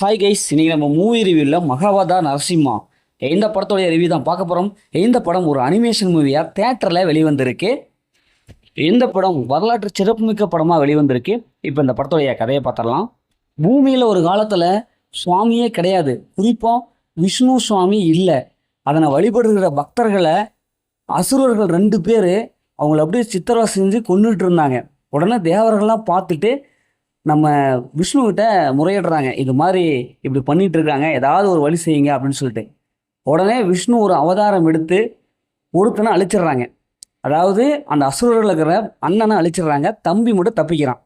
Hi guys, இன்னைக்கு நம்ம movie ரிவ்யூவில் மகாவதா நரசிம்மா இந்த படத்தோடைய ரிவ்யூ தான் பார்க்க போகிறோம். இந்த படம் ஒரு அனிமேஷன் மூவியாக தேட்டரில் வெளிவந்திருக்கு. இந்த படம் வரலாற்று சிறப்புமிக்க படமாக வெளிவந்திருக்கு. இப்போ இந்த படத்தோடைய கதையை பார்த்துடலாம். பூமியில் ஒரு காலத்தில் சுவாமியே கிடையாது, குறிப்பாக விஷ்ணு சுவாமி இல்லை. அதனை வழிபடுகிற பக்தர்களை அசுரர்கள் 2 பேர் அவங்கள அப்படியே சித்திரவதை செஞ்சு கொண்டுட்டு இருந்தாங்க. உடனே தேவர்கள்லாம் பார்த்துட்டு நம்ம விஷ்ணுக்கிட்ட முறையிடுறாங்க, இது மாதிரி இப்படி பண்ணிட்டு இருக்காங்க, ஏதாவது ஒரு வழி செய்யுங்க அப்படின்னு சொல்லிட்டு. உடனே விஷ்ணு ஒரு அவதாரம் எடுத்து ஒருத்தனை அழிச்சிடுறாங்க. அதாவது அந்த அசுரர்கள் இருக்கிற அண்ணனை அழிச்சிடுறாங்க, தம்பி மட்டும் தப்பிக்கிறான்.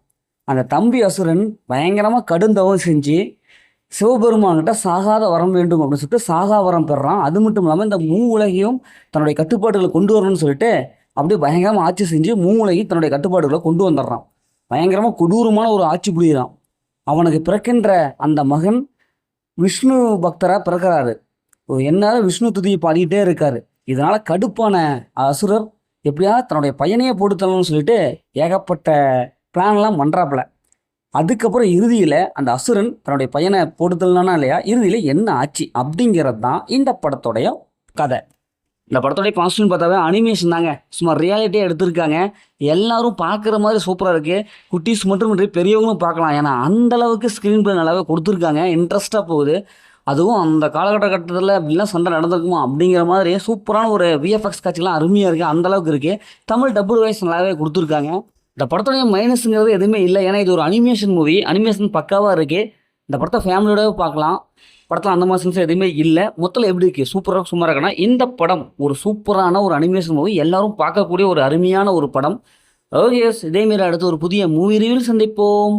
அந்த தம்பி அசுரன் பயங்கரமாக கடுந்தவம் செஞ்சு சிவபெருமான்கிட்ட சாகாத வரம் வேண்டும் அப்படின்னு சொல்லிட்டு சாகா வரம் பெறான். அது மட்டும் இல்லாமல் இந்த உலகையும் தன்னுடைய கட்டுப்பாடுகளை கொண்டு வரணும்னு சொல்லிட்டு அப்படியே பயங்கரமாக ஆட்சி செஞ்சு உலகையும் தன்னுடைய கட்டுப்பாடுகளை கொண்டு வந்துடுறான். பயங்கரமாக கொடூரமான ஒரு ஆட்சி புரிகிறான். அவனுக்கு பிறக்கின்ற அந்த மகன் விஷ்ணு பக்தராக பிறக்கிறாரு. என்னாலும் விஷ்ணு துதியை பாடிக்கிட்டே இருக்காரு. இதனால் கடுப்பான அசுரர் எப்படியாவது தன்னுடைய பையனையே போட்டுத்தரணும்னு சொல்லிட்டு ஏகப்பட்ட பிளான்லாம் பண்ணுறாப்புல. அதுக்கப்புறம் இறுதியில் அந்த அசுரன் தன்னுடைய பையனை போட்டுத்தரலனா இல்லையா, இறுதியில் என்ன ஆச்சு அப்படிங்கிறது தான் இந்த படத்தோடைய கதை. இந்த படத்தோடைய கான்ஸ்டன்ட் பார்த்தாவே அனிமேஷன் தாங்க, சும்மா ரியாலிட்டியாக எடுத்திருக்காங்க. எல்லாரும் பார்க்குற மாதிரி சூப்பராக இருக்குது. குட்டீஸ் மட்டும் இன்றி பெரியவங்களும் பார்க்கலாம். ஏன்னா அந்தளவுக்கு ஸ்க்ரீன் பிளே நல்லாவே கொடுத்துருக்காங்க, இன்ட்ரெஸ்ட்டாக போகுது. அதுவும் அந்த காலகட்டத்தில் இப்படிலாம் சண்டை நடந்திருக்குமா அப்படிங்கிற மாதிரி சூப்பரான ஒரு விஎஃப்எக்ஸ் காட்சிலாம் அருமையாக இருக்குது, அந்தளவுக்கு இருக்குது. தமிழ் டபுள் வாய்ஸ் நல்லாவே கொடுத்துருக்காங்க. இந்த படத்தோடைய மைனஸுங்கிறது எதுவுமே இல்லை, ஏன்னா இது ஒரு அனிமேஷன் மூவி. அனிமேஷன் பக்காவாக இருக்குது. இந்த படத்தை ஃபேமிலியோடவே பார்க்கலாம். படத்தில் அந்த மாதிரி சென்ஸ் எதுவுமே இல்லை. மொத்தத்தில் எப்படி இருக்குது, சூப்பராக சும்மா இருக்குன்னா இந்த படம் ஒரு சூப்பரான ஒரு அனிமேஷன் மூவி, எல்லாரும் பார்க்கக்கூடிய ஒரு அருமையான ஒரு படம். ஓகே, இதேமாரி அடுத்து ஒரு புதிய மூவி ரிவ்யூவில் சந்திப்போம்.